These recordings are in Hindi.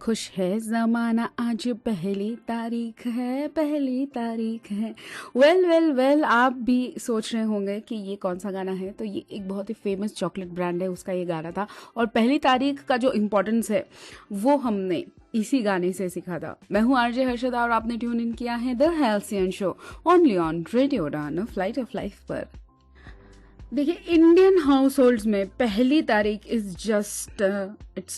खुश है ज़माना, आज पहली तारीख है, पहली तारीख है। वेल आप भी सोच रहे होंगे कि ये कौन सा गाना है। तो ये एक बहुत ही फेमस चॉकलेट ब्रांड है, उसका ये गाना था। और पहली तारीख का जो इम्पोर्टेंस है वो हमने इसी गाने से सीखा था। मैं हूँ आरजे हर्षदा और आपने ट्यून इन किया है the Halcyon show only on radio Udaan flight of life पर। देखिए, इंडियन हाउस होल्ड्स में पहली तारीख it's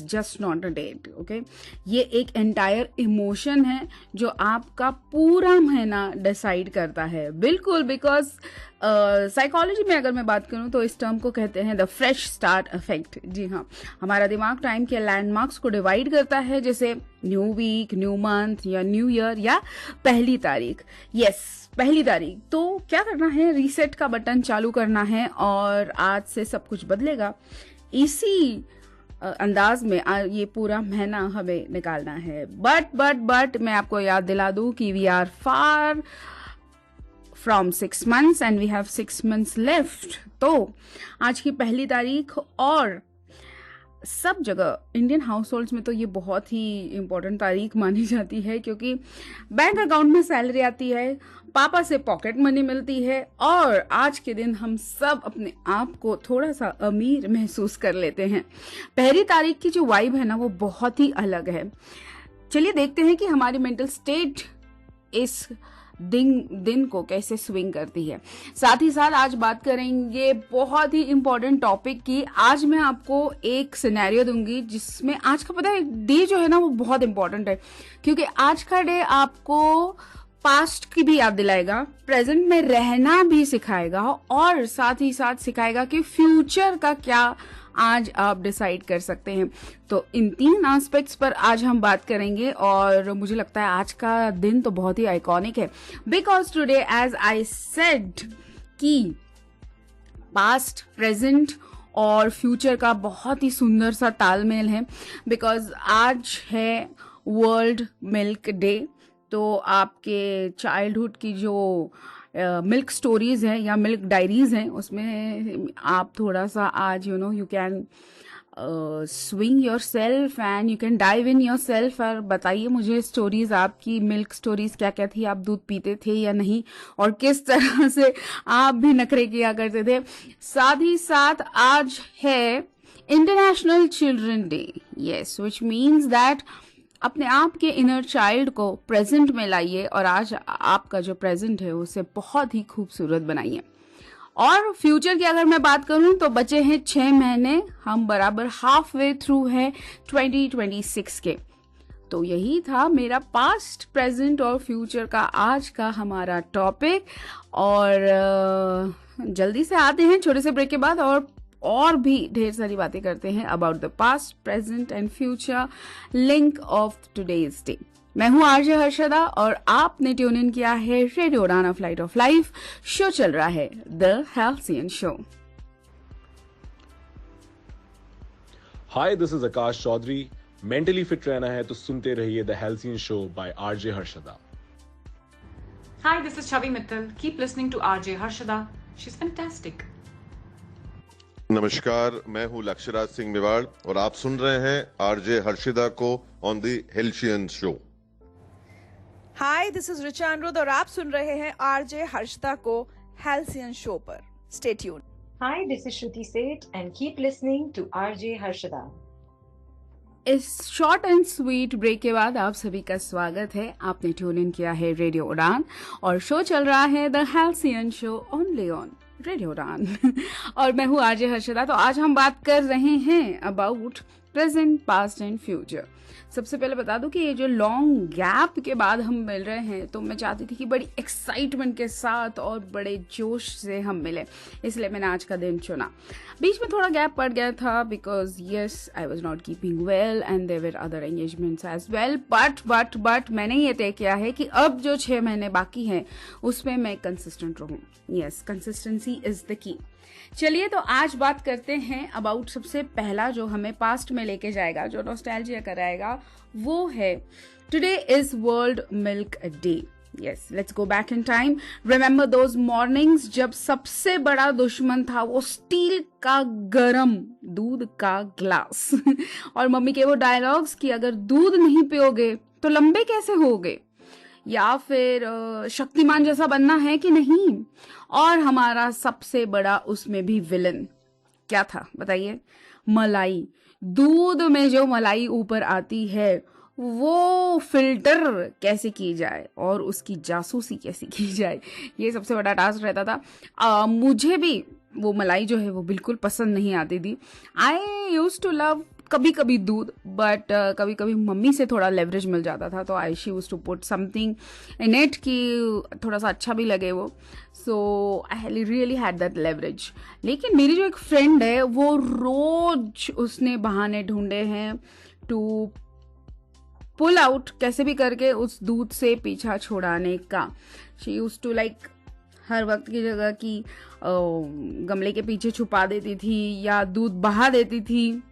just not a date, okay. ये एक एंटायर इमोशन है जो आपका पूरा महीना डिसाइड करता है। बिल्कुल, बिकॉज साइकोलॉजी में अगर मैं बात करूं तो इस टर्म को कहते हैं द फ्रेश स्टार्ट इफेक्ट। जी हाँ, हमारा दिमाग टाइम के लैंडमार्क्स को डिवाइड करता है, जैसे न्यू वीक, न्यू मंथ या न्यू ईयर या पहली तारीख। यस, पहली तारीख। तो क्या करना है, रीसेट का बटन चालू करना है और आज से सब कुछ बदलेगा। इसी अंदाज में ये पूरा महीना हमें निकालना है। बट मैं आपको याद दिला दूं कि we are far from 6 months and we have 6 months left. तो आज की पहली तारीख और सब जगह इंडियन हाउस होल्ड्स में तो ये बहुत ही इम्पोर्टेंट तारीख मानी जाती है, क्योंकि बैंक अकाउंट में सैलरी आती है, पापा से पॉकेट मनी मिलती है और आज के दिन हम सब अपने आप को थोड़ा सा अमीर महसूस कर लेते हैं। पहली तारीख की जो वाइब है ना, वो बहुत ही अलग है। चलिए देखते हैं कि हमारी मेंटल स्टेट इस दिन को कैसे स्विंग करती है। साथ ही साथ आज बात करेंगे बहुत ही इंपॉर्टेंट टॉपिक की। आज मैं आपको एक सिनेरियो दूंगी जिसमें आज का, पता है, डे जो है ना वो बहुत इंपॉर्टेंट है, क्योंकि आज का डे आपको पास्ट की भी याद दिलाएगा, प्रेजेंट में रहना भी सिखाएगा और साथ ही साथ सिखाएगा कि फ्यूचर का क्या आज आप डिसाइड कर सकते हैं। तो इन 3 एस्पेक्ट्स पर आज हम बात करेंगे और मुझे लगता है आज का दिन तो बहुत ही आइकॉनिक है, because today as I said कि पास्ट, प्रेजेंट और फ्यूचर का बहुत ही सुंदर सा तालमेल है। बिकॉज आज है वर्ल्ड मिल्क डे। तो आपके चाइल्डहुड की जो मिल्क स्टोरीज हैं या मिल्क डायरीज हैं, उसमें आप थोड़ा सा आज you can swing your self and you can dive in your self. और बताइए मुझे स्टोरीज, आपकी मिल्क स्टोरीज क्या क्या थी, आप दूध पीते थे या नहीं, और किस तरह से आप भी नखरे किया करते थे। साथ ही साथ आज है international children day. Yes, which means that अपने आप के इनर चाइल्ड को प्रेजेंट में लाइए और आज आपका जो प्रेजेंट है उसे बहुत ही खूबसूरत बनाइए। और फ्यूचर की अगर मैं बात करूं तो बचे हैं 6 महीने, हम बराबर हाफ वे थ्रू है 2026 के। तो यही था मेरा पास्ट, प्रेजेंट और फ्यूचर का आज का हमारा टॉपिक। और जल्दी से आते हैं छोटे से ब्रेक के बाद और भी ढेर सारी बातें करते हैं about the past, present and future link of today's day. मैं हूं आरजे हर्षदा और आपने ट्यून इन किया है radio Udaan flight of life. Show चल रहा है the Halcyon show. Hi, this is Akash Chaudhary. Mentally fit रहना है तो सुनते रहिए the Halcyon show by RJ Harshada. Hi, this is Chavi Mittal. Keep listening to RJ Harshada. She's fantastic. नमस्कार, मैं हूं लक्ष्यराज सिंह मेवाड़ और आप सुन रहे हैं आरजे हर्षिदा को on the Halcyon show. Hi, this is Richa Aniruddh और आप सुन रहे हैं आरजे हर्षिदा को हेल्सियन शो पर। Stay tune. Hi, this is Shruti Seth and keep listening to RJ Harshada. इस शॉर्ट एंड स्वीट ब्रेक के बाद आप सभी का स्वागत है। आपने ट्यून इन किया है रेडियो उड़ान और शो चल रहा है the Halcyon show only on radio उड़ान और मैं हूँ आरजे हर्षदा। तो आज हम बात कर रहे हैं about present, past and future. सबसे पहले बता दूं कि ये जो लॉन्ग गैप के बाद हम मिल रहे हैं, तो मैं चाहती थी कि बड़ी एक्साइटमेंट के साथ और बड़े जोश से हम मिले, इसलिए मैंने आज का दिन चुना। बीच में थोड़ा गैप पड़ गया था because yes, I was not keeping well and there were other engagements as well. But मैंने ये तय किया है कि अब जो 6 महीने बाकी हैं उसमें मैं कंसिस्टेंट रहूं। Yes, consistency is the key. चलिए, तो आज बात करते हैं अबाउट सबसे पहला जो हमें पास्ट में लेके जाएगा, जो नॉस्टैल्जिया कराएगा, वो है today is world milk day. Yes, let's go back in time. Remember those mornings जब सबसे बड़ा दुश्मन था वो स्टील का गरम दूध का ग्लास और मम्मी के वो डायलॉग्स कि अगर दूध नहीं पियोगे तो लंबे कैसे होगे, या फिर शक्तिमान जैसा बनना है कि नहीं. और हमारा सबसे बड़ा उसमें भी विलन क्या था बताइए? मलाई. दूध में जो मलाई ऊपर आती है वो फिल्टर कैसे की जाए और उसकी जासूसी कैसे की जाए, ये सबसे बड़ा टास्क रहता था. मुझे भी वो मलाई जो है वो बिल्कुल पसंद नहीं आती थी. आई यूज टू लव कभी कभी दूध, बट कभी कभी मम्मी से थोड़ा लेवरेज मिल जाता था तो I she use to put something in it कि थोड़ा सा अच्छा भी लगे वो. So I really had that leverage. लेकिन मेरी जो एक फ्रेंड है वो रोज उसने बहाने ढूंढे हैं टू पुल आउट कैसे भी करके उस दूध से पीछा छुड़ाने का. शी यूज टू लाइक हर वक्त की जगह की गमले के पीछे छुपा देती थी या दूध बहा देती थी.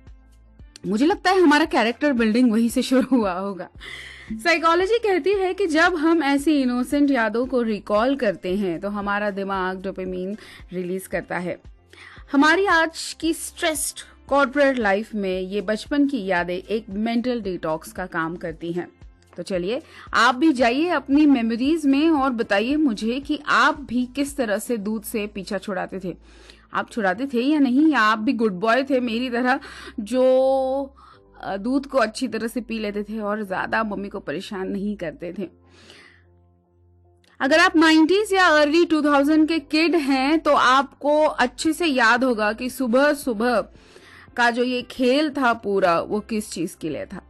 मुझे लगता है हमारा कैरेक्टर बिल्डिंग वहीं से शुरू हुआ होगा. साइकोलॉजी कहती है कि जब हम ऐसी इनोसेंट यादों को रिकॉल करते हैं तो हमारा दिमाग डोपामिन रिलीज करता है. हमारी आज की स्ट्रेस्ड कॉर्पोरेट लाइफ में ये बचपन की यादें एक मेंटल डिटॉक्स का काम करती हैं. तो चलिए आप भी जाइए अपनी मेमोरीज में और बताइए मुझे कि आप भी किस तरह से दूध से पीछा छुड़ाते थे. आप छुड़ाते थे या नहीं, या आप भी गुड बॉय थे मेरी तरह जो दूध को अच्छी तरह से पी लेते थे और ज्यादा मम्मी को परेशान नहीं करते थे. अगर आप 90s या अर्ली 2000 के किड हैं तो आपको अच्छे से याद होगा कि सुबह सुबह का जो ये खेल था पूरा वो किस चीज के लिए था.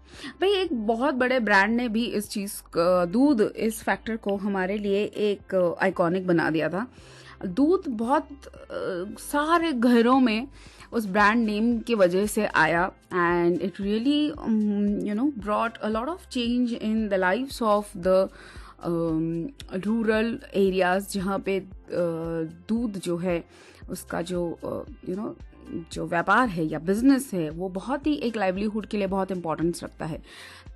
भाई एक बहुत बड़े ब्रांड ने भी इस चीज दूध इस फैक्टर को हमारे लिए एक आइकॉनिक बना दिया था. दूध बहुत सारे घरों में उस ब्रांड नेम की वजह से आया and it really brought a lot of change in the lifes of the rural areas जहाँ पे दूध जो है उसका जो जो व्यापार है या बिजनेस है वो बहुत ही एक लाइवलीहुड के लिए बहुत इंपॉर्टेंस रखता है.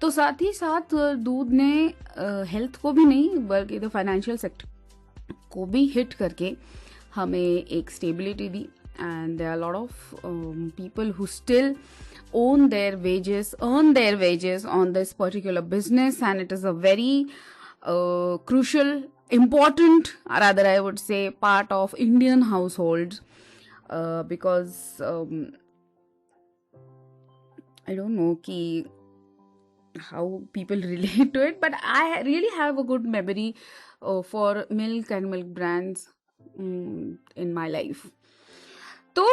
तो साथ ही साथ दूध ने हेल्थ को भी नहीं बल्कि द फाइनेंशियल सेक्टर को भी हिट करके हमें एक स्टेबिलिटी दी. And there are lot of people who still earn their wages on this particular business, and it is a very crucial, important, or rather I would say part of Indian households because I don't know how people relate to it, but I really have a good memory for milk and milk brands in my life. तो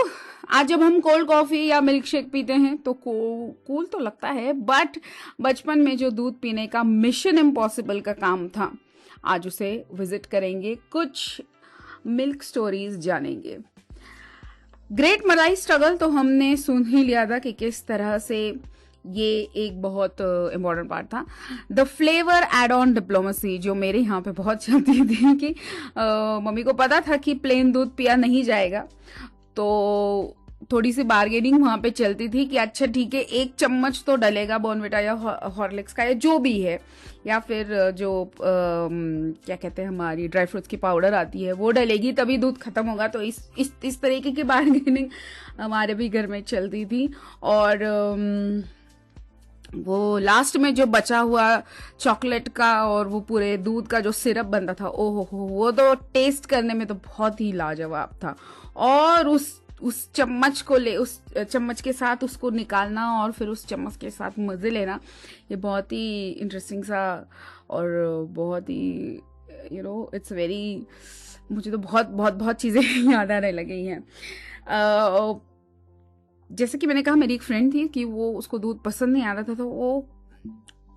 आज जब हम कोल्ड कॉफी या मिल्क शेक पीते हैं तो कूल तो लगता है, बट बचपन में जो दूध पीने का मिशन इम्पॉसिबल का काम था आज उसे विजिट करेंगे, कुछ मिल्क स्टोरीज जानेंगे. ग्रेट मलाई स्ट्रगल तो हमने सुन ही लिया था कि किस तरह से ये एक बहुत इम्पोर्टेंट पार्ट था. The flavour add on diplomacy जो मेरे यहाँ पे बहुत चलती थी कि मम्मी को पता था कि प्लेन दूध पिया नहीं जाएगा तो थोड़ी सी बार्गेनिंग वहां पे चलती थी कि अच्छा ठीक है 1 चम्मच तो डलेगा बॉर्नविटा या हॉर्लिक्स का या जो भी है, या फिर जो क्या कहते हैं हमारी ड्राई फ्रूट्स की पाउडर आती है वो डलेगी तभी दूध खत्म होगा. तो इस तरीके की बार्गेनिंग हमारे भी घर में चलती थी. और वो लास्ट में जो बचा हुआ चॉकलेट का और वो पूरे दूध का जो सिरप बनता था, ओहो हो, वो तो टेस्ट करने में तो बहुत ही लाजवाब था. और उस चम्मच को उस चम्मच के साथ उसको निकालना और फिर उस चम्मच के साथ मजे लेना, ये बहुत ही इंटरेस्टिंग सा और बहुत ही इट्स वेरी, मुझे तो बहुत बहुत बहुत चीजें याद आने लगी हैं. जैसे कि मैंने कहा मेरी एक फ्रेंड थी कि वो उसको दूध पसंद नहीं आता था तो वो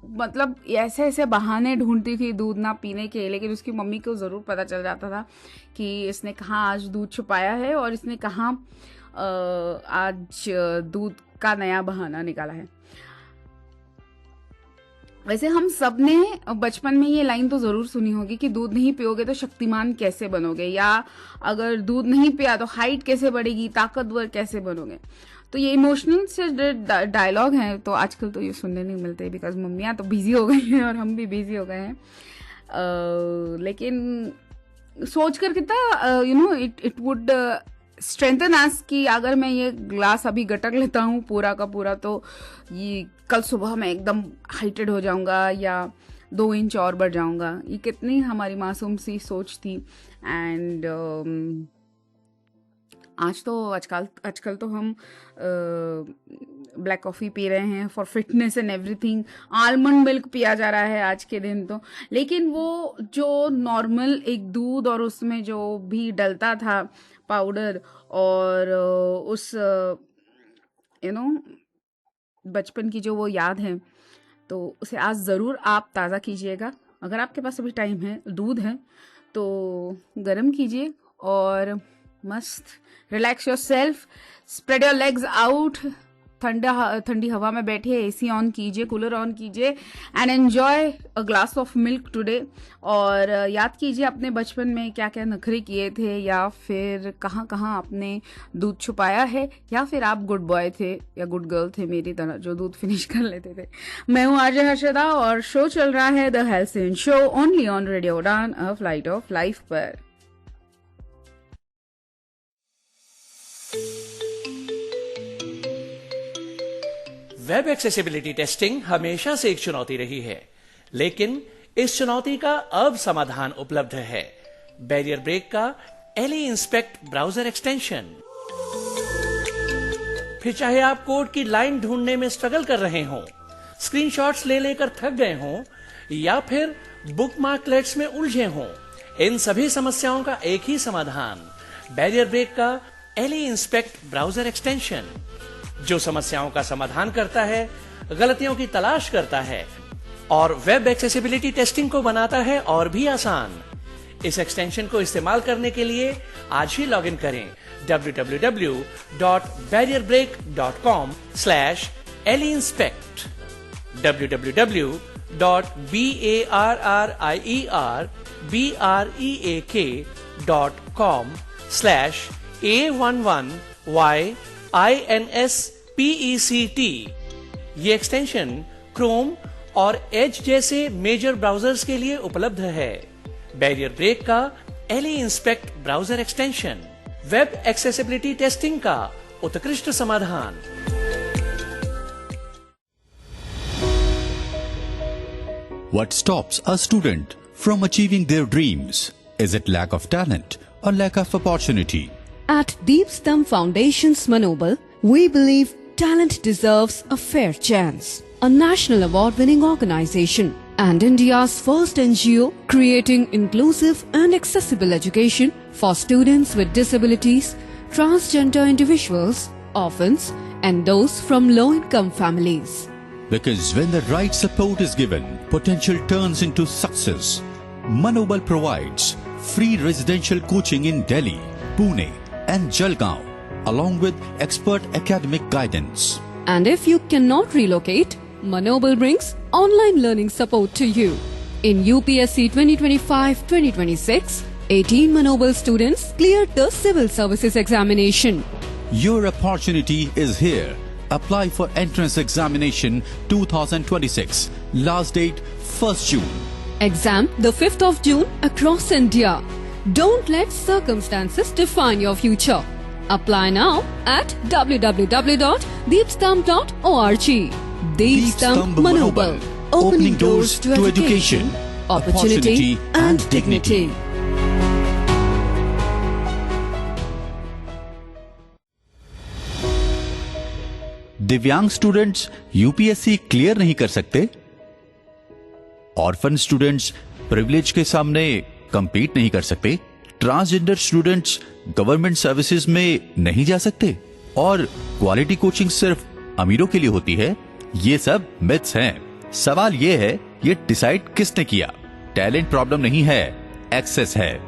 मतलब ऐसे ऐसे बहाने ढूंढती थी दूध ना पीने के, लेकिन उसकी मम्मी को ज़रूर पता चल जाता था कि इसने कहाँ आज दूध छुपाया है और इसने कहाँ आज दूध का नया बहाना निकाला है. वैसे हम सब ने बचपन में ये लाइन तो ज़रूर सुनी होगी कि दूध नहीं पियोगे तो शक्तिमान कैसे बनोगे, या अगर दूध नहीं पिया तो हाइट कैसे बढ़ेगी, ताकतवर कैसे बनोगे. तो ये इमोशनल से डायलॉग हैं तो आजकल तो ये सुनने नहीं मिलते बिकॉज मम्मियाँ तो बिजी हो गई हैं और हम भी बिजी हो गए हैं. लेकिन सोचकर कितना इट वुड स्ट्रेंथन अस कि अगर मैं ये ग्लास अभी गटक लेता हूँ पूरा का पूरा, तो ये कल सुबह मैं एकदम हाइटेड हो जाऊंगा या 2 इंच और बढ़ जाऊंगा। ये कितनी हमारी मासूम सी सोच थी। एंड आजकल तो हम ब्लैक कॉफ़ी पी रहे हैं for fitness and everything, almond milk पिया जा रहा है आज के दिन तो। लेकिन वो जो नॉर्मल एक दूध और उसमें जो भी डलता था पाउडर, और उस बचपन की जो वो याद है, तो उसे आज ज़रूर आप ताज़ा कीजिएगा। अगर आपके पास अभी टाइम है, दूध है, तो गरम कीजिए और मस्त relax your self, spread your legs out, ठंडी हवा में बैठिए, एसी ऑन कीजिए, कूलर ऑन कीजिए and enjoy a glass of milk today. और याद कीजिए अपने बचपन में क्या क्या नखरे किए थे, या फिर कहाँ कहाँ आपने दूध छुपाया है, या फिर आप गुड बॉय थे या गुड गर्ल थे मेरी तरह जो दूध फिनिश कर लेते थे। मैं हूँ आरजे हर्षदा और शो चल रहा है the Halcyon show only on radio Udaan a flight of life पर। वेब एक्सेसिबिलिटी टेस्टिंग हमेशा से एक चुनौती रही है, लेकिन इस चुनौती का अब समाधान उपलब्ध है। बैरियर ब्रेक का एली इंस्पेक्ट ब्राउजर एक्सटेंशन। फिर चाहे आप कोड की लाइन ढूंढने में स्ट्रगल कर रहे हों, स्क्रीनशॉट्स ले लेकर थक गए हों, या फिर बुकमार्कलेट्स में उलझे हों, इन सभी समस्याओं का एक ही समाधान, बैरियर ब्रेक का एली इंस्पेक्ट ब्राउजर एक्सटेंशन, जो समस्याओं का समाधान करता है, गलतियों की तलाश करता है और वेब एक्सेसिबिलिटी टेस्टिंग को बनाता है और भी आसान। इस एक्सटेंशन को इस्तेमाल करने के लिए आज ही लॉगिन करें www.barrierbreak.com/leinspect www.barrierbreak.com/A11YINSPECT। ये एक्सटेंशन क्रोम और एज जैसे मेजर ब्राउजर्स के लिए उपलब्ध है। बैरियर ब्रेक का Ally inspect browser extension, web accessibility testing का उत्कृष्ट समाधान। What stops a student from achieving their dreams? Is it lack of talent or lack of opportunity? At Deepstam Foundation's Manobal, we believe talent deserves a fair chance. A national award-winning organization and India's first NGO creating inclusive and accessible education for students with disabilities, transgender individuals, orphans, and those from low-income families. Because when the right support is given, potential turns into success. Manobal provides free residential coaching in Delhi, Pune, and Jalgaon, along with expert academic guidance. And if you cannot relocate, Manobal brings online learning support to you. In UPSC 2025-2026, 18 Manobal students cleared the civil services examination. Your opportunity is here. Apply for entrance examination 2026. Last date 1st June. Exam the 5th of June across India. Don't let circumstances define your future. Apply now at www.deepstam.org. Deepstam Manobal. Opening doors to education, opportunity and dignity. दिव्यांग स्टूडेंट्स यूपीएससी क्लियर नहीं कर सकते? ऑर्फन स्टूडेंट्स प्रिविलेज के सामने compete नहीं कर सकते? ट्रांसजेंडर स्टूडेंट्स गवर्नमेंट सर्विसेज में नहीं जा सकते? और क्वालिटी कोचिंग सिर्फ अमीरों के लिए होती है? ये सब मिथ्स हैं। सवाल ये है, ये डिसाइड किसने किया? टैलेंट प्रॉब्लम नहीं है, एक्सेस है।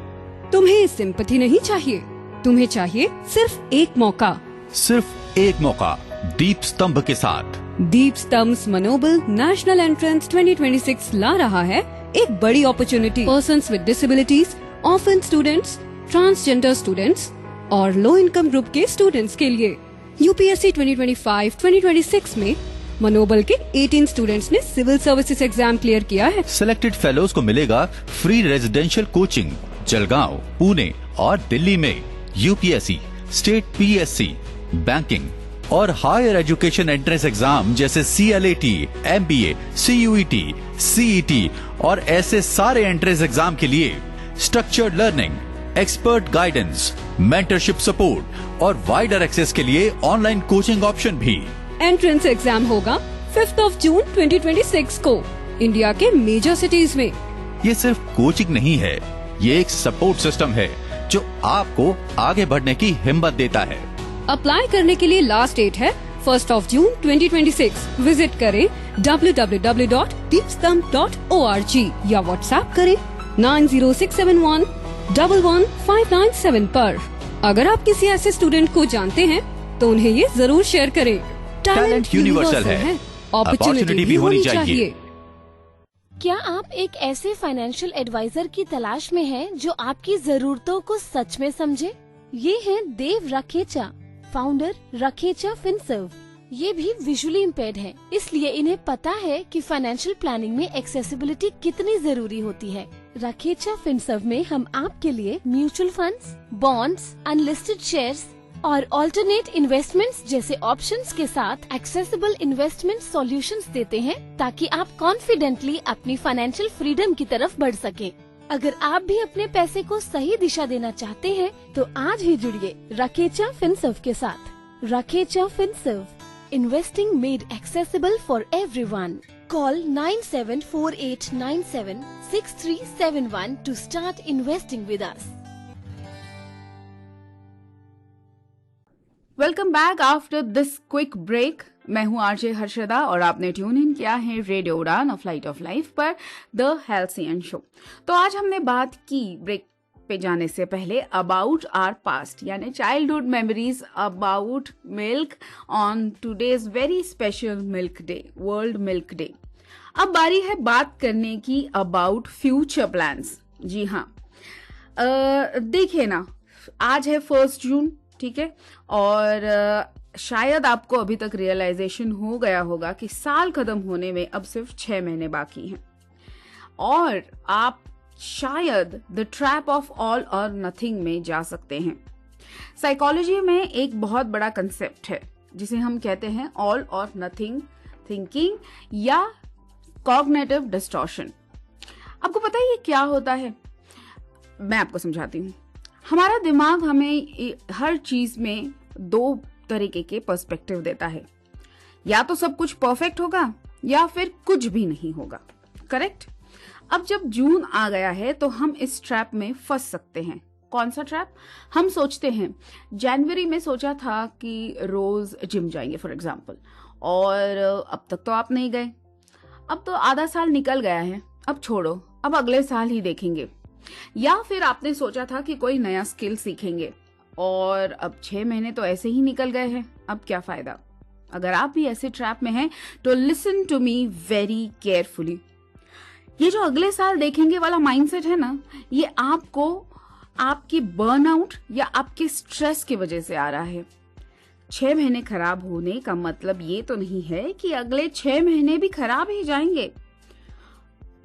तुम्हें सिंपैथी नहीं चाहिए, तुम्हें चाहिए सिर्फ एक मौका। सिर्फ एक मौका दीप स्तंभ के साथ। दीप स्तंभ मनोबल नेशनल एंट्रेंस 2026 ला रहा है एक बड़ी opportunity persons with disabilities, orphan students, transgender students और लो इनकम ग्रुप के स्टूडेंट्स के लिए। यूपीएससी 2025-2026 में मनोबल के 18 स्टूडेंट्स ने सिविल सर्विसेज एग्जाम क्लियर किया है। सिलेक्टेड फेलोज को मिलेगा free residential coaching Jalgaon, Pune और दिल्ली में यूपीएससी, स्टेट पीएससी, बैंकिंग और हायर एजुकेशन एंट्रेंस एग्जाम जैसे CLAT, MBA, CUET, CET और ऐसे सारे एंट्रेंस एग्जाम के लिए structured learning, expert guidance, mentorship support और वाइडर एक्सेस के लिए ऑनलाइन कोचिंग ऑप्शन भी। एंट्रेंस एग्जाम होगा 5 जून 2026 को इंडिया के मेजर सिटीज में। ये सिर्फ कोचिंग नहीं है, ये एक सपोर्ट सिस्टम है जो आपको आगे बढ़ने की हिम्मत देता है। अप्लाई करने के लिए लास्ट डेट है 1 जून 2026। विजिट करें www.deepstump.org या व्हाट्सएप करें 9067111597 पर। अगर आप किसी ऐसे स्टूडेंट को जानते हैं तो उन्हें ये जरूर शेयर करें। टैलेंट यूनिवर्सल है, अपॉर्चुनिटी भी होनी चाहिए। क्या आप एक ऐसे फाइनेंशियल एडवाइजर की तलाश में हैं जो आपकी जरूरतों को सच में समझे? ये हैं देव रखेचा, फाउंडर रखेचा फिनसर्व। ये भी विजुअली इम्पेयर्ड है, इसलिए इन्हें पता है कि फाइनेंशियल प्लानिंग में एक्सेसिबिलिटी कितनी जरूरी होती है। रखेचा फिनसर्व में हम आपके लिए mutual funds, bonds, unlisted shares और ऑल्टरनेट इन्वेस्टमेंट्स जैसे ऑप्शंस के साथ एक्सेसिबल इन्वेस्टमेंट सॉल्यूशंस देते हैं ताकि आप कॉन्फिडेंटली अपनी फाइनेंशियल फ्रीडम की तरफ बढ़ सकें। अगर आप भी अपने पैसे को सही दिशा देना चाहते हैं तो आज ही जुड़िए रखेचा फिनसर्व के साथ। Rakhecha Finserv, investing made accessible for everyone. Call 9748976371 to start investing with us. Welcome back after this quick break. मैं हूं आरजे हर्षदा और आपने ट्यून इन किया है रेडियो उड़ान ऑफ फ्लाइट ऑफ लाइफ पर द हेल्सियन शो। तो आज हमने बात की ब्रेक पे जाने से पहले अबाउट आवर पास्ट, यानी childhood memories about milk on today's very special milk day, world milk day. अब बारी है बात करने की अबाउट फ्यूचर प्लान्स। जी हाँ, देखिए ना, आज है 1 जून, ठीक है, और शायद आपको अभी तक रियलाइजेशन हो गया होगा कि साल खत्म होने में अब सिर्फ 6 महीने बाकी हैं और आप शायद द ट्रैप ऑफ ऑल और नथिंग में जा सकते हैं। साइकोलॉजी में एक बहुत बड़ा कंसेप्ट है जिसे हम कहते हैं ऑल और नथिंग थिंकिंग या कॉग्निटिव डिस्टॉर्शन। आपको पता है ये क्या होता है? मैं आपको समझाती हूँ। हमारा दिमाग हमें हर चीज में 2 तरीके के पर्सपेक्टिव देता है, या तो सब कुछ परफेक्ट होगा या फिर कुछ भी नहीं होगा, करेक्ट? अब जब जून आ गया है तो हम इस ट्रैप में फंस सकते हैं। कौन सा ट्रैप? हम सोचते हैं, जनवरी में सोचा था कि रोज जिम जाएंगे फॉर एग्जाम्पल, और अब तक तो आप नहीं गए। अब तो आधा साल निकल गया है, अब छोड़ो, अब अगले साल ही देखेंगे। या फिर आपने सोचा था कि कोई नया स्किल सीखेंगे और अब 6 महीने तो ऐसे ही निकल गए हैं, अब क्या फायदा? अगर आप भी ऐसे ट्रैप में हैं तो listen to me very carefully. ये जो अगले साल देखेंगे वाला माइंडसेट है ना, ये आपको आपकी बर्नआउट या आपके स्ट्रेस की वजह से आ रहा है। 6 महीने खराब होने का मतलब ये तो नहीं है कि अगले 6 महीने भी खराब ही जाएंगे।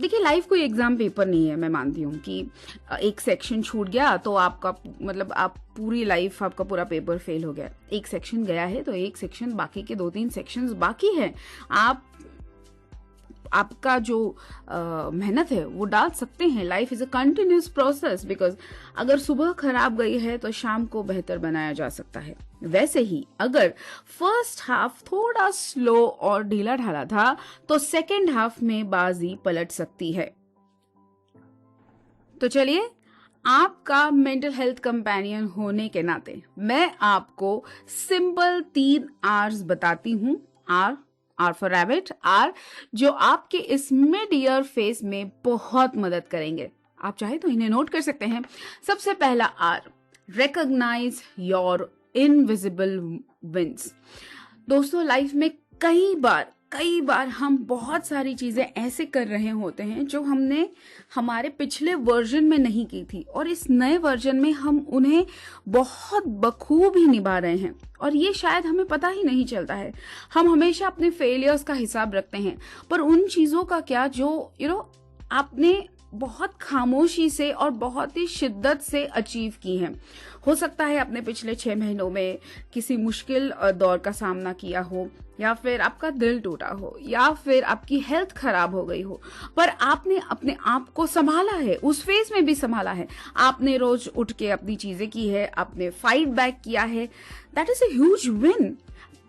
देखिए, लाइफ कोई एग्जाम पेपर नहीं है। मैं मानती हूँ कि एक सेक्शन छूट गया तो आपका मतलब आप पूरी लाइफ, आपका पूरा पेपर फेल हो गया। एक सेक्शन गया है तो एक सेक्शन, बाकी के 2-3 सेक्शंस बाकी है। आपका जो मेहनत है वो डाल सकते हैं। Life is a continuous process, because अगर सुबह खराब गई है तो शाम को बेहतर बनाया जा सकता है। वैसे ही अगर फर्स्ट हाफ थोड़ा स्लो और ढीला ढाला था तो सेकेंड हाफ में बाजी पलट सकती है। तो चलिए, आपका मेंटल हेल्थ कंपेनियन होने के नाते मैं आपको सिंपल 3 R's बताती हूँ। आर फॉर रैबिट, आर जो आपके इस मिड ईयर फेज में बहुत मदद करेंगे। आप चाहे तो इन्हें नोट कर सकते हैं। सबसे पहला R, recognise your invisible wins. दोस्तों, लाइफ में कई बार हम बहुत सारी चीजें ऐसे कर रहे होते हैं जो हमने हमारे पिछले वर्जन में नहीं की थी, और इस नए वर्जन में हम उन्हें बहुत बखूबी निभा रहे हैं और ये शायद हमें पता ही नहीं चलता है। हम हमेशा अपने फेलियर्स का हिसाब रखते हैं, पर उन चीज़ों का क्या जो आपने बहुत खामोशी से और बहुत ही शिद्दत से अचीव की हैं। हो सकता है अपने पिछले 6 महीनों में किसी मुश्किल दौर का सामना किया हो, या फिर आपका दिल टूटा हो, या फिर आपकी हेल्थ खराब हो गई हो, पर आपने अपने आप को संभाला है, उस फेज में भी संभाला है। आपने रोज उठ के अपनी चीजें की है, आपने फाइट बैक किया है। That is a huge win.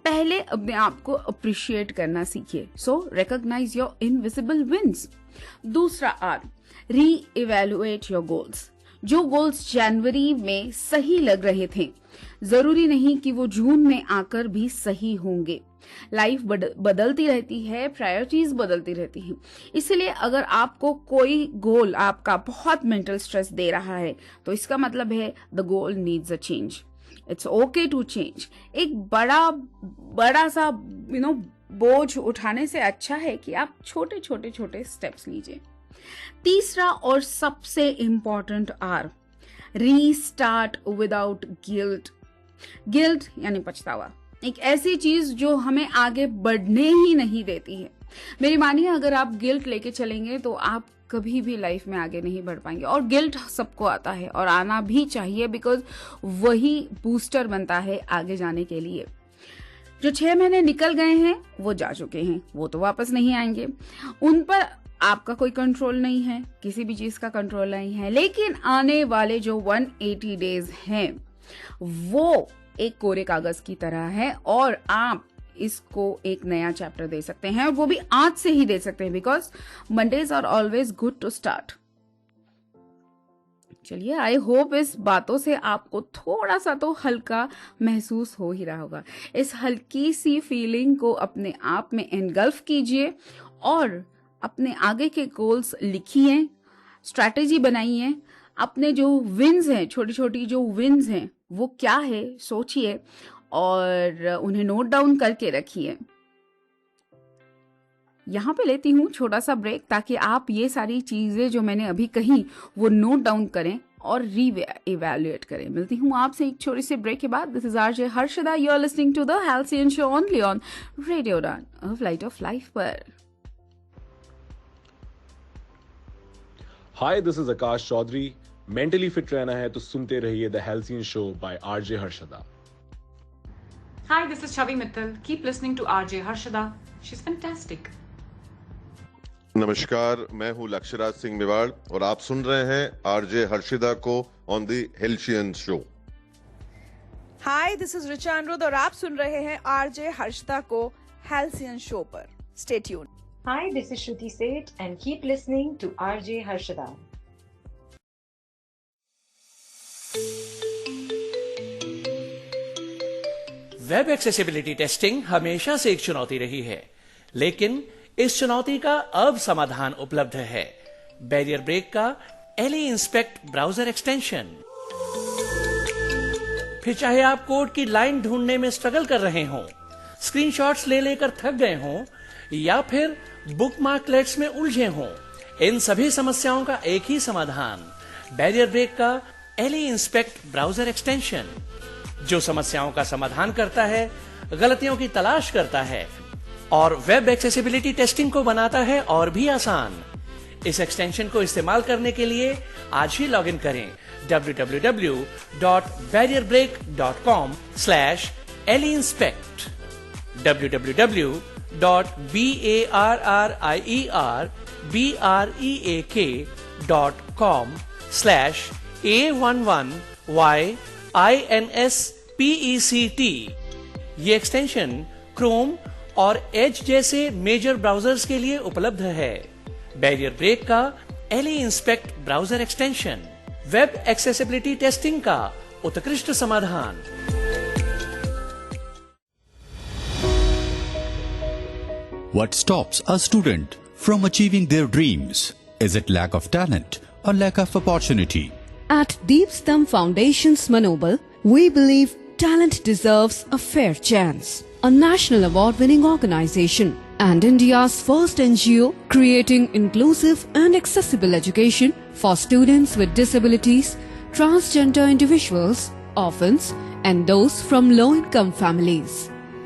पहले अपने आप को अप्रिशिएट करना सीखिए। सो रिकॉग्नाइज योर इनविजिबल विन्स। दूसरा आर, री इवेलुएट योर गोल्स। जो गोल्स जनवरी में सही लग रहे थे, जरूरी नहीं कि वो जून में आकर भी सही होंगे। लाइफ बदलती रहती है, प्रायोरिटीज बदलती रहती हैं। इसलिए अगर आपको कोई गोल आपका बहुत मेंटल स्ट्रेस दे रहा है, तो इसका मतलब है the goal needs a change. It's okay to change. एक बड़ा सा बोझ उठाने से अच्छा है कि आप छोटे छोटे स्टेप्स लीजिए। तीसरा और सबसे important R, restart without guilt. Guilt यानी पछतावा, एक ऐसी चीज जो हमें आगे बढ़ने ही नहीं देती है। मेरी मानिए, अगर आप गिल्ट लेके चलेंगे तो आप कभी भी लाइफ में आगे नहीं बढ़ पाएंगे। और गिल्ट सबको आता है और आना भी चाहिए, बिकॉज वही बूस्टर बनता है आगे जाने के लिए। जो 6 महीने निकल गए हैं वो जा चुके हैं, वो तो वापस नहीं आएंगे। उन पर आपका कोई कंट्रोल नहीं है, किसी भी चीज का कंट्रोल नहीं है। लेकिन आने वाले जो 180 डेज हैं वो एक कोरे कागज की तरह है, और आप इसको एक नया चैप्टर दे सकते हैं, और वो भी आज से ही दे सकते हैं, because Mondays are always good to start. चलिए, आई होप इस बातों से आपको थोड़ा सा तो हल्का महसूस हो ही रहा होगा। इस हल्की सी फीलिंग को अपने आप में एनगल्फ कीजिए और अपने आगे के गोल्स लिखिए, स्ट्रैटेजी बनाइए। अपने जो विन्स हैं, छोटी छोटी जो विन्स हैं, वो क्या है सोचिए और उन्हें नोट डाउन करके रखिए। यहाँ पे लेती हूँ छोटा सा ब्रेक, ताकि आप ये सारी चीजें जो मैंने अभी कही वो नोट डाउन करें और री इवेल्युएट करें। मिलती हूँ आपसे एक छोटी सी ब्रेक के बाद। This is RJ Harshada, you are listening to the Halcyon show only on radio Udaan, a flight of life पर। Hi, this is Akash Chaudhary. Mentally fit रहना है तो सुनते रहिए the Halcyon show by RJ Harshada. Hi, this is Chavi Mittal. Keep listening to RJ Harshada. She's fantastic. नमस्कार, मैं हूं लक्ष्यराज सिंह मेवाड़ और आप सुन रहे हैं आरजे हर्षिदा को on the Halcyon show. Hi, this is Richa Anuruddh और आप सुन रहे हैं आरजे हर्षिदा को हेल्सियन शो पर। Stay tuned. Hi, this is Shruti Seth and keep listening to RJ Harshada. Web accessibility testing हमेशा से एक चुनौती रही है, लेकिन इस चुनौती का अब समाधान उपलब्ध है। बैरियर ब्रेक का एली इंस्पेक्ट ब्राउजर एक्सटेंशन। फिर चाहे आप कोड की लाइन ढूंढने में स्ट्रगल कर रहे हों, स्क्रीनशॉट्स ले लेकर थक गए हों, या फिर बुकमार्कलेट्स में उलझे हों, इन सभी समस्याओं का एक ही समाधान, बैरियर ब्रेक का एली इंस्पेक्ट ब्राउजर एक्सटेंशन, जो समस्याओं का समाधान करता है, गलतियों की तलाश करता है और वेब एक्सेसिबिलिटी टेस्टिंग को बनाता है और भी आसान। इस एक्सटेंशन को इस्तेमाल करने के लिए आज ही लॉगिन करें www.barrierbreak.com/eliinspect www.barrierbreak.com/A11YINSPECT। ये एक्सटेंशन क्रोम और एज जैसे मेजर ब्राउजर्स के लिए उपलब्ध है। बैरियर ब्रेक का Ally inspect browser extension, web accessibility testing का उत्कृष्ट समाधान। What stops a student from achieving their dreams? Is it lack of talent or lack of opportunity? At Deepstam Foundation's Manobal, we believe talent deserves a fair chance. A national award-winning organization and India's first NGO creating inclusive and accessible education for students with disabilities, transgender individuals, orphans, and those from low-income families.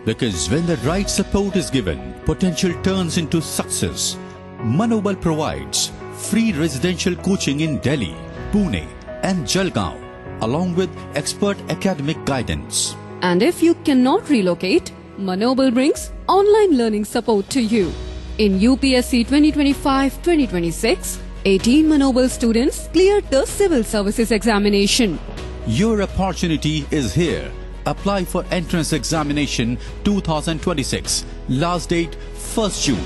Because when the right support is given, potential turns into success. Manobal provides free residential coaching in Delhi, Pune and Jalgaon, along with expert academic guidance. And if you cannot relocate, Manobal brings online learning support to you. In UPSC 2025-2026, 18 Manobal students cleared the civil services examination. Your opportunity is here. Apply for entrance examination 2026. Last date 1st June.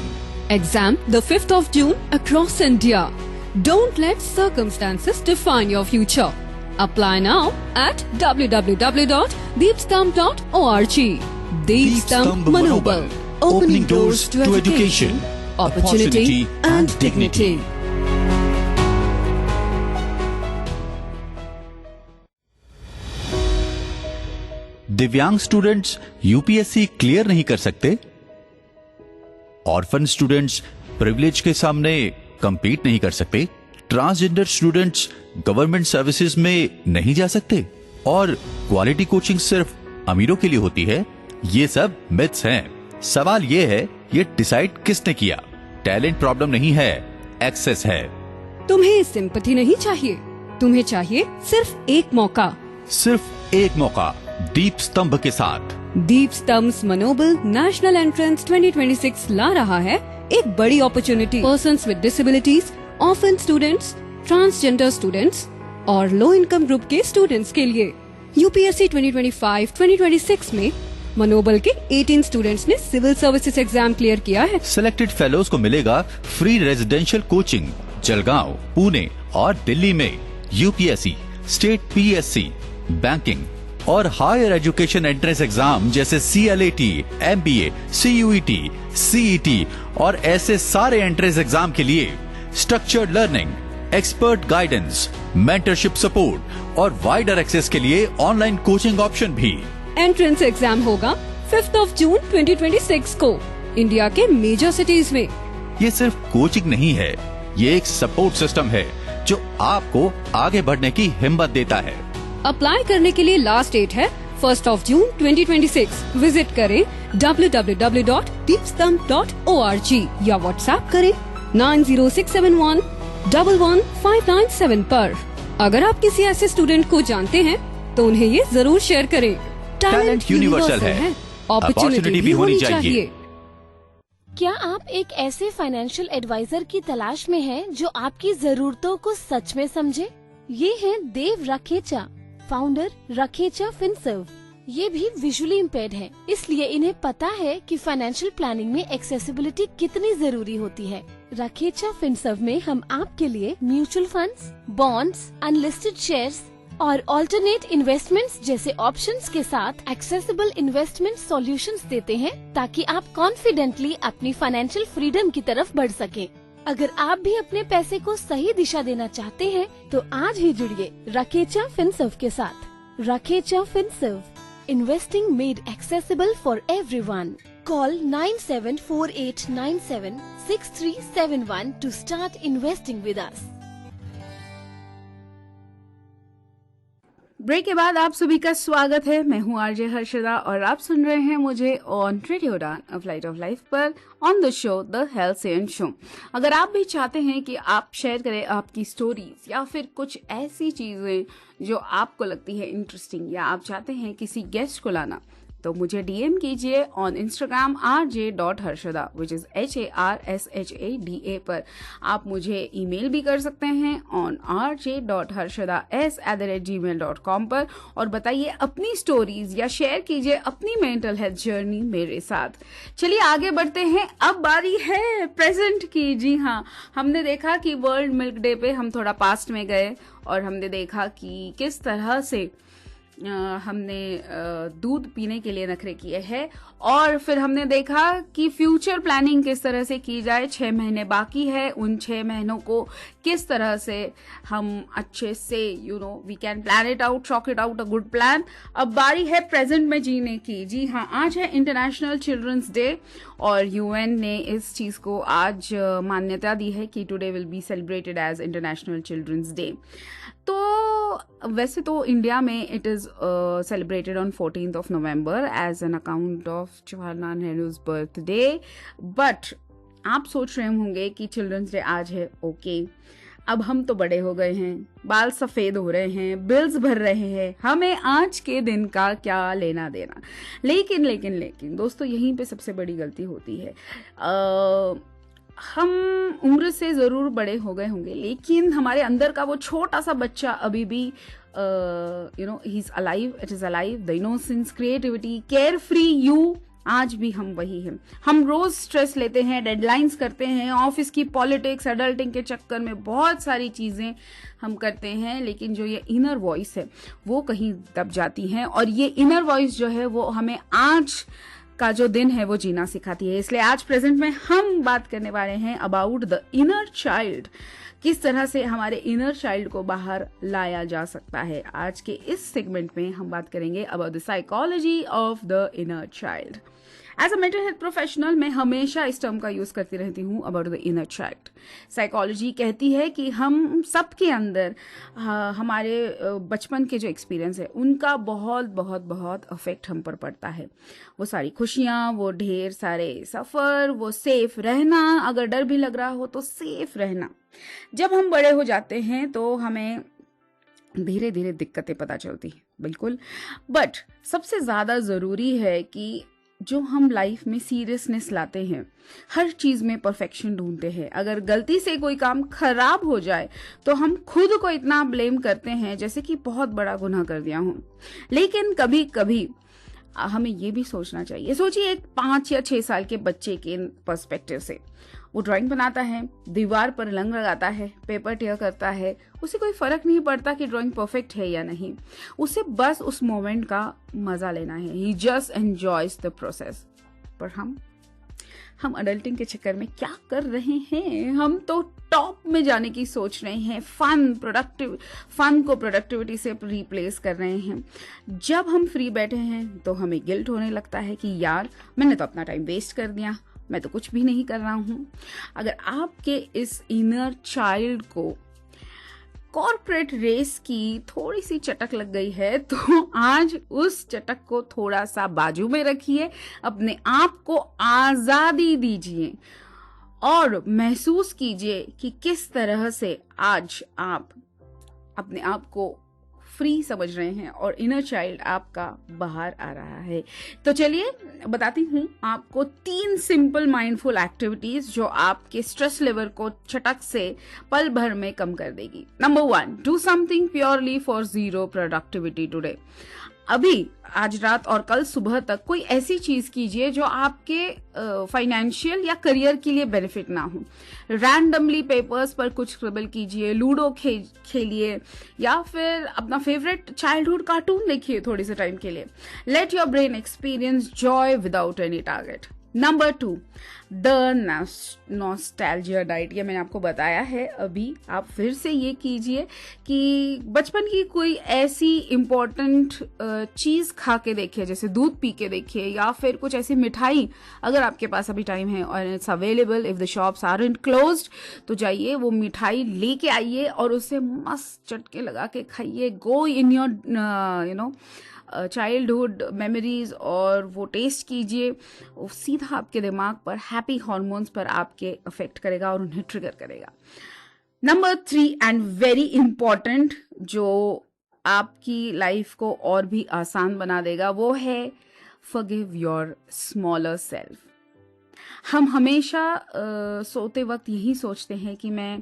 Exam the 5th of June across India. Don't let circumstances define your future. Apply now at www.deepstamp.org. Deepstamp Manobal. Opening doors to education, opportunity and dignity. दिव्यांग स्टूडेंट्स यूपीएससी क्लियर नहीं कर सकते? ऑर्फन स्टूडेंट्स प्रिविलेज के सामने compete नहीं कर सकते? ट्रांसजेंडर स्टूडेंट्स गवर्नमेंट सर्विसेज में नहीं जा सकते? और क्वालिटी कोचिंग सिर्फ अमीरों के लिए होती है? ये सब मिथ्स हैं। सवाल ये है, ये डिसाइड किसने किया? टैलेंट प्रॉब्लम नहीं है, एक्सेस है। तुम्हें सिंपैथी नहीं चाहिए, तुम्हें चाहिए सिर्फ एक मौका। सिर्फ एक मौका दीप स्तंभ के साथ। दीप स्तंभ मनोबल नेशनल एंट्रेंस 2026 ला रहा है एक बड़ी opportunity persons with disabilities, orphan students, transgender students और लो इनकम ग्रुप के स्टूडेंट्स के लिए। यूपीएससी 2025-2026 में मनोबल के 18 स्टूडेंट्स ने सिविल सर्विसेज एग्जाम क्लियर किया है। सिलेक्टेड फेलोज को मिलेगा free residential coaching Jalgaon, Pune और दिल्ली में। यूपीएससी, स्टेट पीएससी, बैंकिंग और हायर एजुकेशन एंट्रेंस एग्जाम जैसे CLAT, MBA, CUET, CET और ऐसे सारे एंट्रेंस एग्जाम के लिए structured learning, expert guidance, mentorship support और वाइडर एक्सेस के लिए ऑनलाइन कोचिंग ऑप्शन भी। एंट्रेंस एग्जाम होगा 5th of June 2026 को इंडिया के मेजर सिटीज में। ये सिर्फ कोचिंग नहीं है, ये एक सपोर्ट सिस्टम है जो आपको आगे बढ़ने की हिम्मत देता है। अप्लाई करने के लिए लास्ट डेट है 1st of June 2026। विजिट करें www.deepstamp.org या व्हाट्सएप करें 9067111597 पर। अगर आप किसी ऐसे स्टूडेंट को जानते हैं तो उन्हें ये जरूर शेयर करें। टैलेंट यूनिवर्सल है, अपॉर्चुनिटी भी होनी चाहिए। क्या आप एक ऐसे फाइनेंशियल एडवाइजर की तलाश में हैं जो आपकी जरूरतों को सच में समझे? ये हैं देव रखेचा, फाउंडर रखेचा फिनसर्व। ये भी विजुअली इम्पेयर्ड हैं, इसलिए इन्हें पता है कि फाइनेंशियल प्लानिंग में एक्सेसिबिलिटी कितनी जरूरी होती है। रखेचा फिनसर्व में हम आपके लिए mutual funds, bonds, unlisted shares और ऑल्टरनेट इन्वेस्टमेंट्स जैसे ऑप्शंस के साथ एक्सेसिबल इन्वेस्टमेंट सॉल्यूशंस देते हैं ताकि आप कॉन्फिडेंटली अपनी फाइनेंशियल फ्रीडम की तरफ बढ़ सकें। अगर आप भी अपने पैसे को सही दिशा देना चाहते हैं तो आज ही जुड़िए रखेचा फिनसर्व के साथ। Rakhecha Finserv, investing made accessible for everyone. Call 9748976371 to start investing with us. Break के बाद आप सभी का स्वागत है। मैं हूं आरजे हर्षदा और आप सुन रहे हैं मुझे on radio Udaan a flight of life पर on the show the health show. अगर आप भी चाहते हैं कि आप शेयर करें आपकी स्टोरीज या फिर कुछ ऐसी चीजें जो आपको लगती है इंटरेस्टिंग या आप चाहते हैं किसी गेस्ट को लाना, तो मुझे डीएम कीजिए on Instagram rj.harshada which is HARSHADA पर। आप मुझे ईमेल भी कर सकते हैं ऑन rj.harshada@gmail.com पर और बताइए अपनी स्टोरीज या शेयर कीजिए अपनी मेंटल हेल्थ जर्नी मेरे साथ। चलिए आगे बढ़ते हैं। अब बारी है प्रेजेंट की। जी हाँ, हमने देखा कि वर्ल्ड मिल्क डे पे हम थोड़ा पास्ट में गए और हमने देखा कि किस तरह से हमने दूध पीने के लिए नखरे किए हैं और फिर हमने देखा कि फ्यूचर प्लानिंग किस तरह से की जाए। 6 महीने बाकी है, उन 6 महीनों को किस तरह से हम अच्छे से we can plan it out, chalk it out a good plan. अब बारी है प्रेजेंट में जीने की। जी हाँ, आज है इंटरनेशनल चिल्ड्रंस डे और यूएन ने इस चीज को आज मान्यता दी है कि today will be celebrated as international children's day. तो वैसे तो इंडिया में it is celebrated on 14th of November as an account of Jawaharlal Nehru's birthday, but आप सोच रहे होंगे कि चिल्ड्रंस डे आज है, ओके अब हम तो बड़े हो गए हैं, बाल सफ़ेद हो रहे हैं, बिल्स भर रहे हैं, हमें आज के दिन का क्या लेना देना। लेकिन दोस्तों, यहीं पे सबसे बड़ी गलती होती है। हम उम्र से ज़रूर बड़े हो गए होंगे, लेकिन हमारे अंदर का वो छोटा सा बच्चा अभी भी he is alive, it is alive, the innocence, creativity, care free you, आज भी हम वही हैं। हम रोज स्ट्रेस लेते हैं, डेडलाइंस करते हैं, ऑफिस की पॉलिटिक्स, एडल्टिंग के चक्कर में बहुत सारी चीज़ें हम करते हैं, लेकिन जो ये इनर वॉइस है वो कहीं दब जाती हैं, और ये इनर वॉइस जो है वो हमें आज का जो दिन है वो जीना सिखाती है। इसलिए आज प्रेजेंट में हम बात करने वाले हैं अबाउट द इनर चाइल्ड, किस तरह से हमारे इनर चाइल्ड को बाहर लाया जा सकता है। आज के इस सेगमेंट में हम बात करेंगे about the psychology of the inner child. As a mental health professional मैं हमेशा इस टर्म का यूज करती रहती हूँ, about the inner child. Psychology कहती है कि हम सबके अंदर हमारे बचपन के जो एक्सपीरियंस है उनका बहुत बहुत बहुत अफेक्ट हम पर पड़ता है। वो सारी खुशियाँ, वो ढेर सारे सफ़र, वो सेफ रहना, अगर डर भी लग रहा हो तो सेफ रहना। जब हम बड़े हो जाते हैं तो हमें धीरे धीरे दिक्कतें पता चलती हैं, बिल्कुल, बट सबसे ज़्यादा ज़रूरी है कि जो हम लाइफ में सीरियसनेस लाते हैं, हर चीज़ में परफेक्शन ढूंढते हैं। अगर गलती से कोई काम खराब हो जाए तो हम खुद को इतना ब्लेम करते हैं जैसे कि बहुत बड़ा गुनाह कर दिया हूँ। लेकिन कभी कभी हमें ये भी सोचना चाहिए, सोचिए एक 5 या 6 साल के बच्चे के पर्सपेक्टिव से, वो ड्राइंग बनाता है, दीवार पर रंग लगाता है, पेपर टेयर करता है, उसे कोई फर्क नहीं पड़ता कि ड्राइंग परफेक्ट है या नहीं, उसे बस उस मोमेंट का मजा लेना है, ही जस्ट एंजॉयज द प्रोसेस। पर हम अडल्टिंग के चक्कर में क्या कर रहे हैं, हम तो टॉप में जाने की सोच रहे हैं, फन को प्रोडक्टिविटी से रिप्लेस कर रहे हैं। जब हम फ्री बैठे हैं तो हमें गिल्ट होने लगता है कि यार मैंने तो अपना टाइम वेस्ट कर दिया, मैं तो कुछ भी नहीं कर रहा हूँ। अगर आपके इस इनर चाइल्ड को कॉर्पोरेट रेस की थोड़ी सी चटक लग गई है तो आज उस चटक को थोड़ा सा बाजू में रखिए, अपने आप को आजादी दीजिए और महसूस कीजिए कि किस तरह से आज आप अपने आप को फ्री समझ रहे हैं और इनर चाइल्ड आपका बाहर आ रहा है। तो चलिए बताती हूँ आपको 3 सिंपल माइंडफुल एक्टिविटीज जो आपके स्ट्रेस लेवल को चटक से पल भर में कम कर देगी। Number 1, do something purely for zero productivity today. अभी आज रात और कल सुबह तक कोई ऐसी चीज कीजिए जो आपके फाइनेंशियल या करियर के लिए बेनिफिट ना हो। रैंडमली पेपर्स पर कुछ स्क्रिबल कीजिए, लूडो खेलिए या फिर अपना फेवरेट चाइल्डहुड कार्टून देखिए थोड़ी से टाइम के लिए। Let your brain experience Joy without any target. Number 2, the nostalgia diet. ये मैंने आपको बताया है अभी, आप फिर से ये कीजिए कि बचपन की कोई ऐसी इम्पोर्टेंट चीज़ खा के देखिए, जैसे दूध पी के देखिए या फिर कुछ ऐसी मिठाई, अगर आपके पास अभी टाइम है और it's available, if the shops aren't closed, तो जाइए वो मिठाई लेके आइए और उसे मस्त चटके लगा के खाइए। गो इन योर चाइल्डहुड मेमोरीज और वो टेस्ट कीजिए, वो सीधा आपके दिमाग पर, हैप्पी हार्मोन्स पर आपके अफेक्ट करेगा और उन्हें ट्रिगर करेगा। नंबर 3 एंड वेरी इंपॉर्टेंट, जो आपकी लाइफ को और भी आसान बना देगा, वो है फॉरगिव योर स्मॉलर सेल्फ। हम हमेशा सोते वक्त यही सोचते हैं कि मैं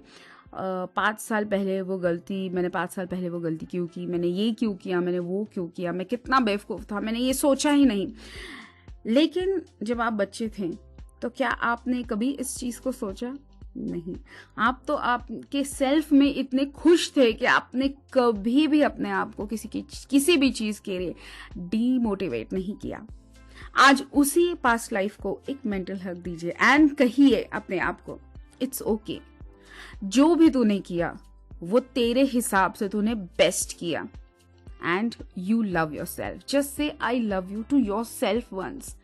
5 साल पहले वो गलती क्यों की, मैंने ये क्यों किया, मैंने वो क्यों किया, मैं कितना बेवकूफ़ था, मैंने ये सोचा ही नहीं। लेकिन जब आप बच्चे थे तो क्या आपने कभी इस चीज़ को सोचा? नहीं। आप तो आपके सेल्फ में इतने खुश थे कि आपने कभी भी अपने आप को किसी भी चीज़ के लिए डीमोटिवेट नहीं किया। आज उसी पास्ट लाइफ को एक मेंटल हग दीजिए एंड कहिए अपने आप को, इट्स ओके, जो भी तूने किया वो तेरे हिसाब से तूने बेस्ट किया and you love yourself. Just say I love you to yourself once.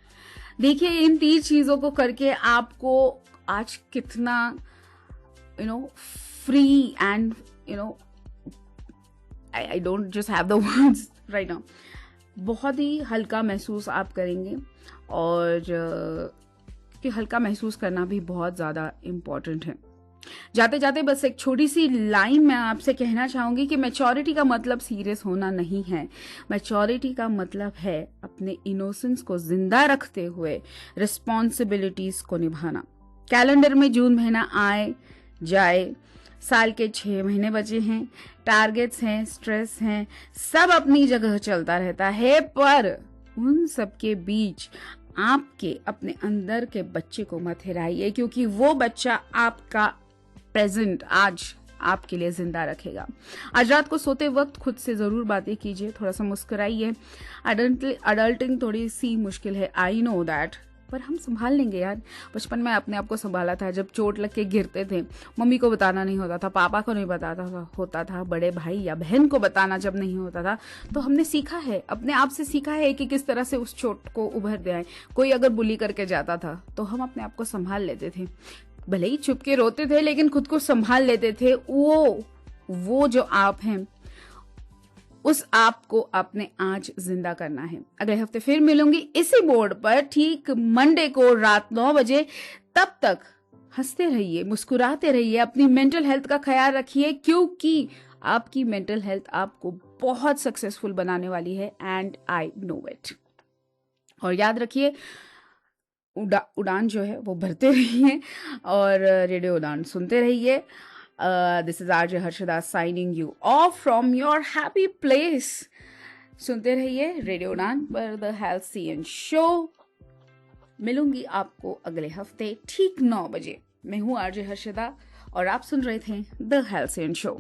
देखिए इन 3 चीजों को करके आपको आज कितना free and I don't just have the words right now. बहुत ही हल्का महसूस आप करेंगे, और कि हल्का महसूस करना भी बहुत ज़्यादा इम्पॉर्टेंट है। जाते जाते बस एक छोटी सी लाइन मैं आपसे कहना चाहूंगी कि मैच्योरिटी का मतलब सीरियस होना नहीं है। मैच्योरिटी का मतलब है अपने इनोसेंस को जिंदा रखते हुए रिस्पॉन्सिबिलिटीज को निभाना। कैलेंडर में जून महीना आए जाए, साल के 6 महीने बचे हैं, टारगेट्स हैं, स्ट्रेस हैं, सब अपनी जगह चलता रहता है, पर उन सब के बीच आपके अपने अंदर के बच्चे को मत हिराइए, क्योंकि वो बच्चा आपका प्रेजेंट आज आपके लिए जिंदा रखेगा। आज रात को सोते वक्त खुद से जरूर बातें कीजिए, थोड़ा सा मुस्कुराइए। अडल्टिंग थोड़ी सी मुश्किल है, आई नो दैट, पर हम संभाल लेंगे यार। बचपन में अपने आप को संभाला था, जब चोट लग के गिरते थे मम्मी को बताना नहीं होता था, पापा को नहीं बताता होता था, बड़े भाई या बहन को बताना जब नहीं होता था, तो हमने सीखा है, अपने आप से सीखा है कि किस तरह से उस चोट को उभर दे आए। कोई अगर बुली करके जाता था तो हम अपने आप को संभाल लेते थे, भले ही चुप के रोते थे लेकिन खुद को संभाल लेते थे। वो जो आप हैं, उस आप को आपने आज जिंदा करना है। अगले हफ्ते फिर मिलूंगी इसी बोर्ड पर, ठीक मंडे को रात 9 बजे। तब तक हंसते रहिए, मुस्कुराते रहिए, अपनी मेंटल हेल्थ का ख्याल रखिए, क्योंकि आपकी मेंटल हेल्थ आपको बहुत सक्सेसफुल बनाने वाली है, एंड आई नो इट। और याद रखिए, उड़ान जो है वो भरते रहिए और रेडियो उड़ान सुनते रहिए। This is RJ Harshada signing you off from your happy place. सुनते रहिए रेडियो उड़ान पर द हेल्सियन शो। मिलूंगी आपको अगले हफ्ते ठीक 9 बजे। मैं हूँ RJ हर्षदा और आप सुन रहे थे द हेल्सियन शो।